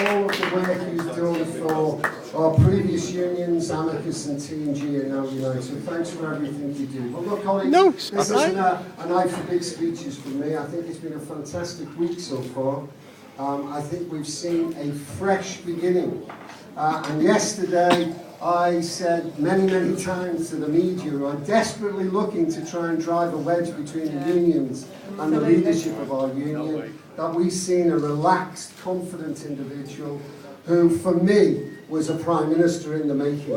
all of the work you've done for our previous unions, Amicus and T&G and now Unite. So thanks for everything you do. But look, colleagues, this isn't a night for big speeches from me. I think it's been a fantastic week so far. I think we've seen a fresh beginning. And yesterday, I said many, many times to the media, who are desperately looking to try and drive a wedge between the unions and the leadership of our union, that we've seen a relaxed, confident individual who, for me, was a Prime Minister in the making.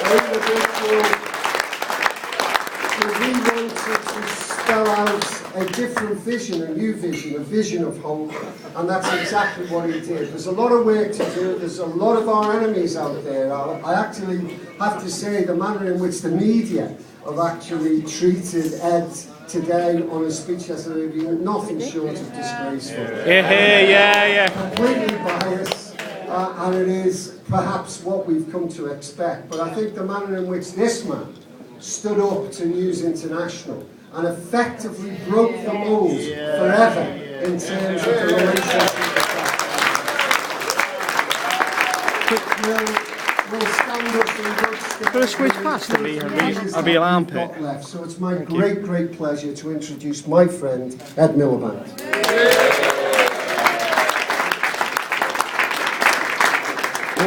Individual who we wanted to spell out a different vision, a new vision, a vision of hope, and that's exactly what he did. There's a lot of work to do, there's a lot of our enemies out there. I actually have to say the manner in which the media have actually treated Ed today on his speech yesterday has been nothing short of disgraceful. Completely biased, and it is perhaps what we've come to expect. But I think the manner in which this man stood up to News International and effectively broke the mold forever in terms of the relationship will stand us in good stead. Could I switch past to me? I'll be alarm pit. Left. So it's my great pleasure to introduce my friend, Ed Miliband.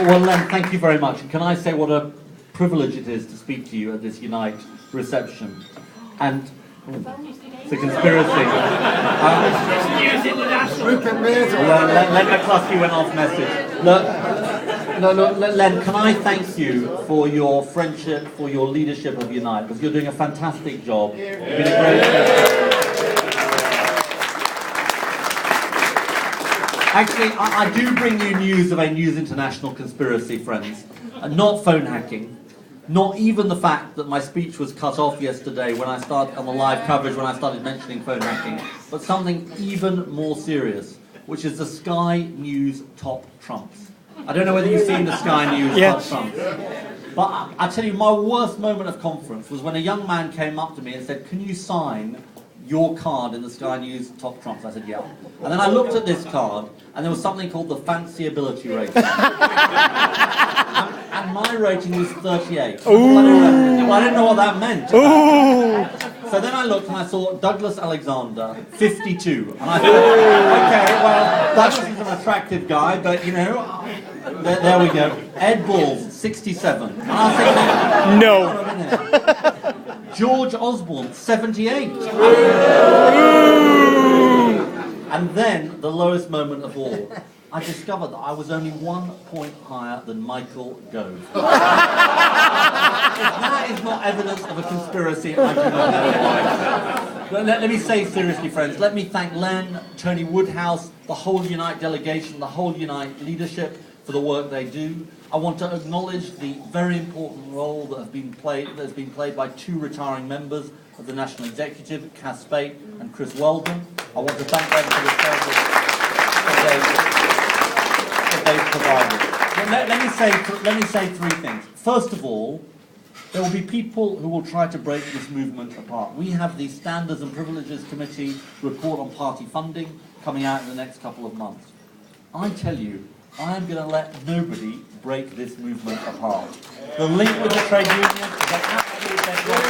Well, Len, thank you very much. Can I say what a privilege it is to speak to you at this Unite reception? And it's a conspiracy. Len McCluskey went off message. Look, Len, can I thank you for your friendship, for your leadership of Unite, because you're doing a fantastic job. You've been a great Actually, I do bring you news of a News International conspiracy, friends. Not phone hacking. Not even the fact that my speech was cut off yesterday when I started on the live coverage when I started mentioning phone hacking, but something even more serious, which is the Sky News top trumps. I don't know whether you've seen the Sky News top trumps, but I tell you, my worst moment of conference was when a young man came up to me and said, "Can you sign your card in the Sky News top trumps?" I said, "Yeah." And then I looked at this card, and there was something called the fancy ability rating. And my rating was 38. I didn't know what that meant. So then I looked and I saw Douglas Alexander, 52. And I thought, okay, well, Douglas is an attractive guy, but, you know, there we go. Ed Balls, 67. And I was thinking, No. George Osborne, 78. And then, the lowest moment of all, I discovered that I was only 1 point higher than Michael Gove. If that is not evidence of a conspiracy, I do not know why. Let me say seriously, friends, let me thank Len, Tony Woodhouse, the whole Unite delegation, the whole Unite leadership for the work they do. I want to acknowledge the very important role that has been played by 2 retiring members of the National Executive, Cass Spate and Chris Weldon. I want to thank them for the service that they've provided. Let me say 3 things. First of all, there will be people who will try to break this movement apart. We have the Standards and Privileges Committee report on party funding coming out in the next couple of months. I tell you, I am going to let nobody break this movement apart. The link with the trade union is an absolute bedrock.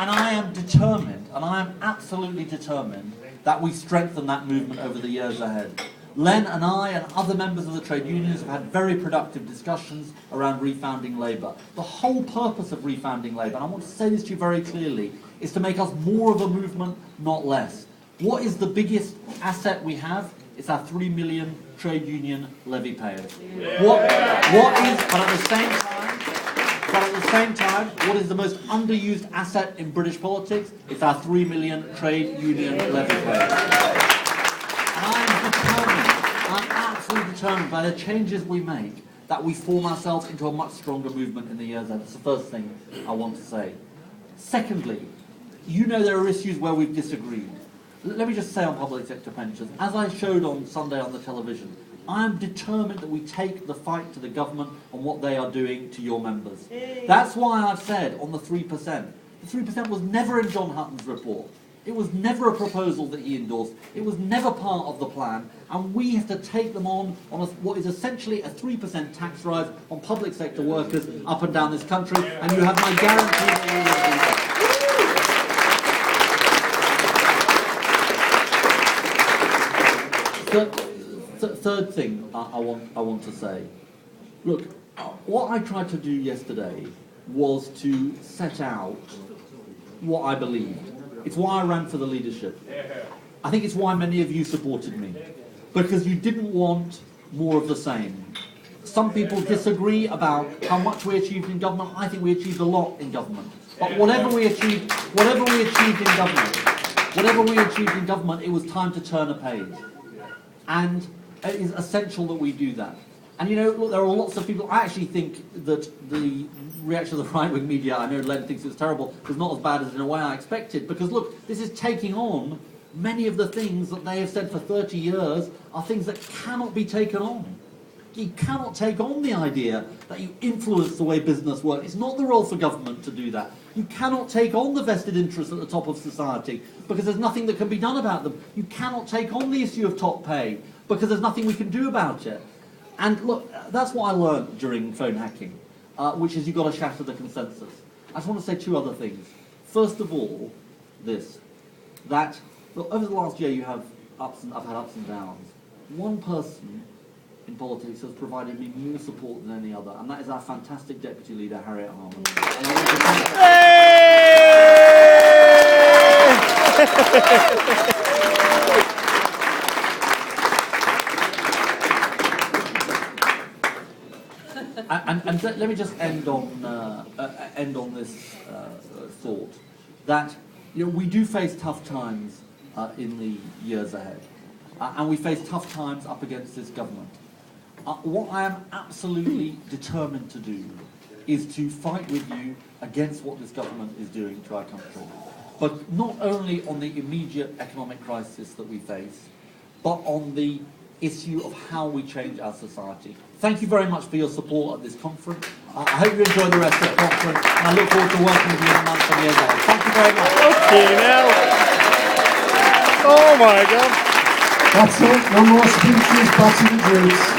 And I am determined, and I am absolutely determined, that we strengthen that movement over the years ahead. Len and I and other members of the trade unions have had very productive discussions around refounding labour. The whole purpose of refounding labour, and I want to say this to you very clearly, is to make us more of a movement, not less. What is the biggest asset we have? It's our 3 million trade union levy payers. What is, but at the same time, what is the most underused asset in British politics? It's our 3 million trade union levy payers. And I'm absolutely determined by the changes we make that we form ourselves into a much stronger movement in the years ahead. That's the first thing I want to say. Secondly, you know there are issues where we've disagreed. Let me just say on public sector pensions, as I showed on Sunday on the television, I am determined that we take the fight to the government on what they are doing to your members. That's why I've said on the 3%. The 3% was never in John Hutton's report. It was never a proposal that he endorsed. It was never part of the plan. And we have to take them on what is essentially a 3% tax rise on public sector workers up and down this country. And you have my guarantee that we will do that. Third thing I want to say. Look, what I tried to do yesterday was to set out what I believed. It's why I ran for the leadership. I think it's why many of you supported me. Because you didn't want more of the same. Some people disagree about how much we achieved in government. I think we achieved a lot in government. But whatever we achieved in government, it was time to turn a page. And it is essential that we do that. And you know, look, there are lots of people. I actually think that the reaction of the right-wing media, I know Len thinks it was terrible, was not as bad as in a way I expected. Because look, this is taking on many of the things that they have said for 30 years are things that cannot be taken on. You cannot take on the idea that you influence the way business works. It's not the role for government to do that. You cannot take on the vested interests at the top of society because there's nothing that can be done about them. You cannot take on the issue of top pay because there's nothing we can do about it. And look, that's what I learned during phone hacking, which is you've got to shatter the consensus. I just want to say two other things. First of all, that look, over the last year I've had ups and downs. One person in politics has provided me more support than any other, and that is our fantastic Deputy Leader, Harriet Harman. And let me just end on this thought that we do face tough times in the years ahead, and we face tough times up against this government. What I am absolutely determined to do is to fight with you against what this government is doing to our country, but not only on the immediate economic crisis that we face, but on the issue of how we change our society. Thank you very much for your support at this conference. I hope you enjoy the rest of the conference, and I look forward to working with you in the months and years ahead. Thank you very much. Okay, now. Oh my God. That's it. No more speeches. Back to the groups.